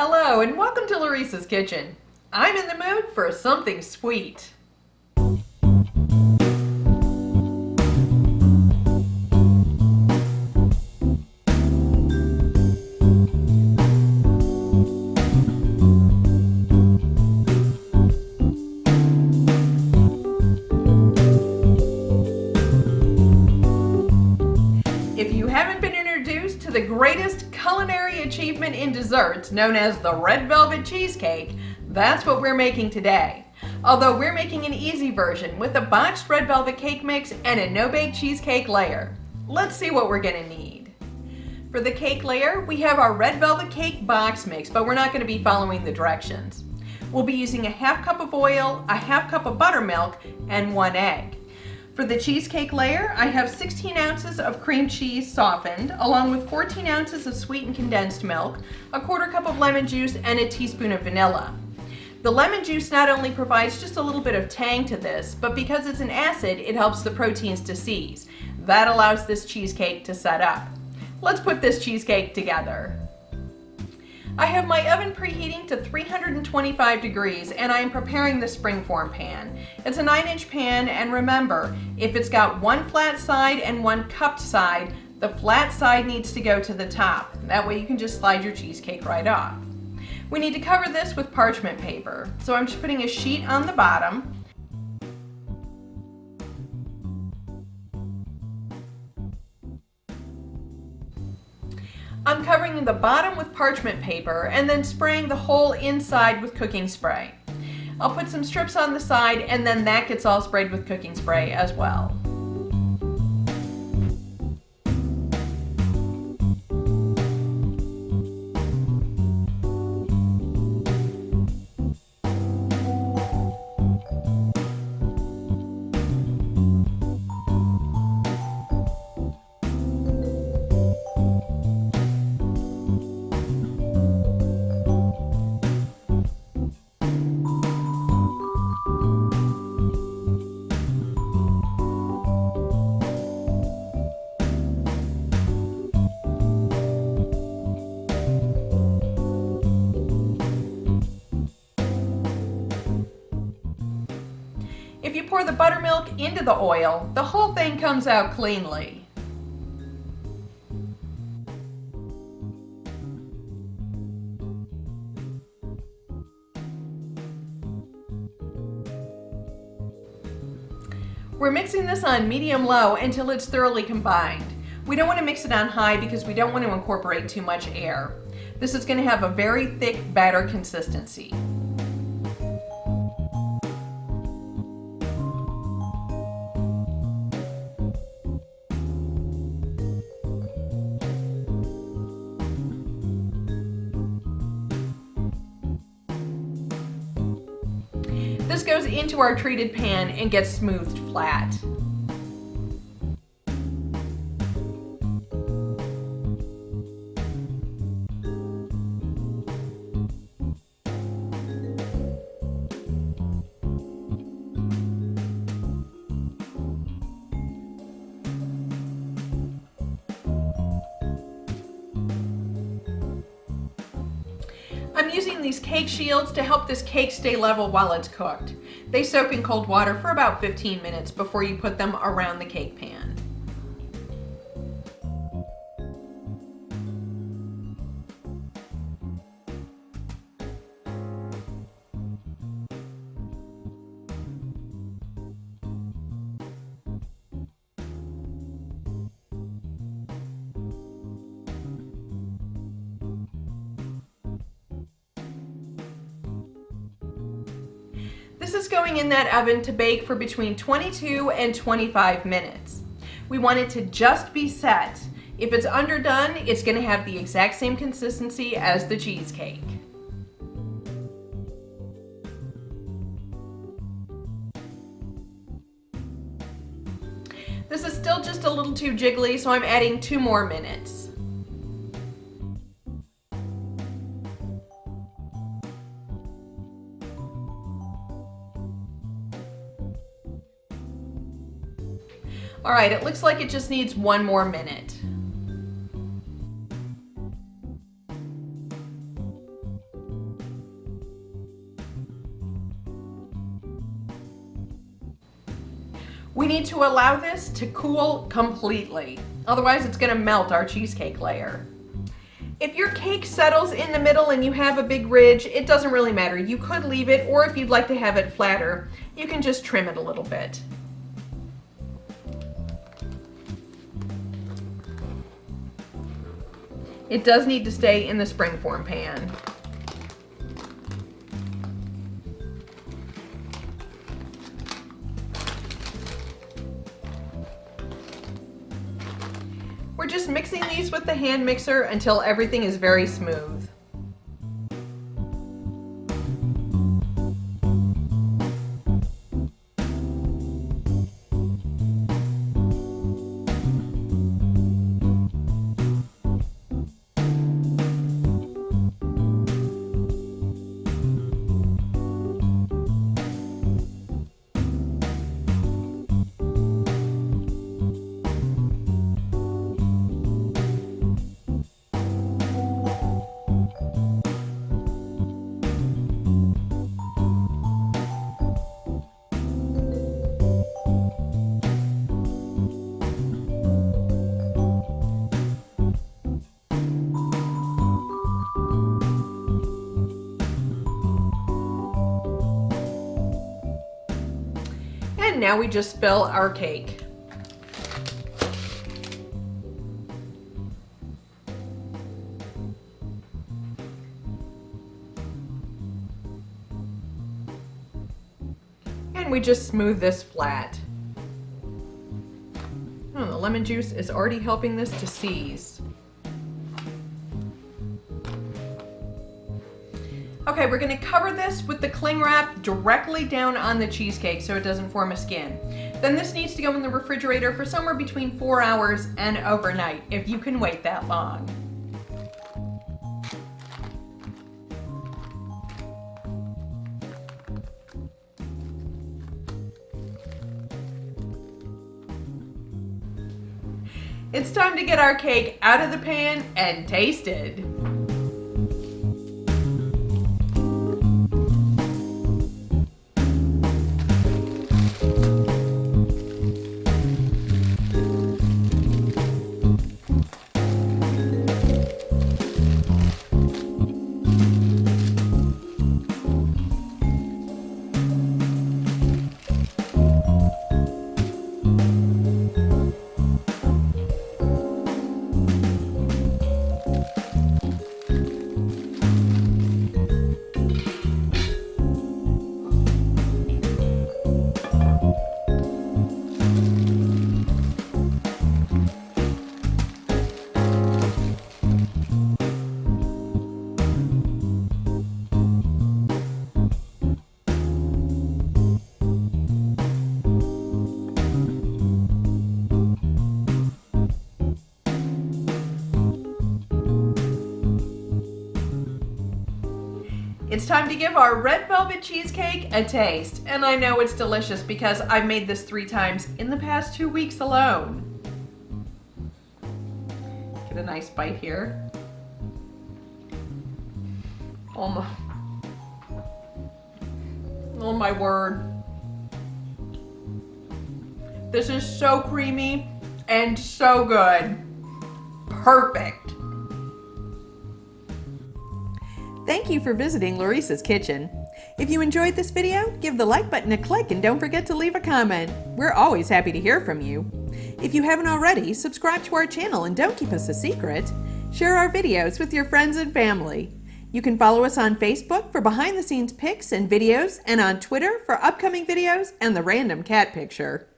Hello and welcome to Laurice's Kitchen. I'm in the mood for something sweet. If you haven't been introduced to the greatest culinary achievement in desserts, known as the Red Velvet Cheesecake, that's what we're making today. Although we're making an easy version with a boxed red velvet cake mix and a no-bake cheesecake layer. Let's see what we're gonna need. For the cake layer, we have our red velvet cake box mix, but we're not gonna be following the directions. We'll be using a half cup of oil, a half cup of buttermilk, and 1 egg. For the cheesecake layer, I have 16 ounces of cream cheese softened, along with 14 ounces of sweetened condensed milk, a quarter cup of lemon juice, and a teaspoon of vanilla. The lemon juice not only provides just a little bit of tang to this, but because it's an acid, it helps the proteins to seize. That allows this cheesecake to set up. Let's put this cheesecake together. I have my oven preheating to 325 degrees and I am preparing the springform pan. It's a 9-inch pan, and remember, if it's got one flat side and one cupped side, the flat side needs to go to the top. That way you can just slide your cheesecake right off. We need to cover this with parchment paper. So I'm just putting a sheet on the bottom. I'm covering the bottom with parchment paper and then spraying the whole inside with cooking spray. I'll put some strips on the side and then that gets all sprayed with cooking spray as well. If you pour the buttermilk into the oil, the whole thing comes out cleanly. We're mixing this on medium-low until it's thoroughly combined. We don't want to mix it on high because we don't want to incorporate too much air. This is going to have a very thick batter consistency. This goes into our treated pan and gets smoothed flat. I'm using these cake shields to help this cake stay level while it's cooked. They soak in cold water for about 15 minutes before you put them around the cake pan. This is going in that oven to bake for between 22 and 25 minutes. We want it to just be set. If it's underdone, it's going to have the exact same consistency as the cheesecake. This is still just a little too jiggly, so I'm adding 2 more minutes. All right, it looks like it just needs 1 more minute. We need to allow this to cool completely. Otherwise it's gonna melt our cheesecake layer. If your cake settles in the middle and you have a big ridge, it doesn't really matter. You could leave it, or if you'd like to have it flatter, you can just trim it a little bit. It does need to stay in the springform pan. We're just mixing these with the hand mixer until everything is very smooth. And now we just fill our cake. And we just smooth this flat. Oh, the lemon juice is already helping this to seize. Okay, we're going to cover this with the cling wrap directly down on the cheesecake so it doesn't form a skin. Then this needs to go in the refrigerator for somewhere between 4 hours and overnight, if you can wait that long. It's time to get our cake out of the pan and taste it. It's time to give our red velvet cheesecake a taste. And I know it's delicious because I've made this 3 times in the past 2 weeks alone. Get a nice bite here. Oh my word. This is so creamy and so good. Perfect. Thank you for visiting Laurice's Kitchen. If you enjoyed this video, give the like button a click and don't forget to leave a comment. We're always happy to hear from you. If you haven't already, subscribe to our channel and don't keep us a secret. Share our videos with your friends and family. You can follow us on Facebook for behind-the-scenes pics and videos, and on Twitter for upcoming videos and the random cat picture.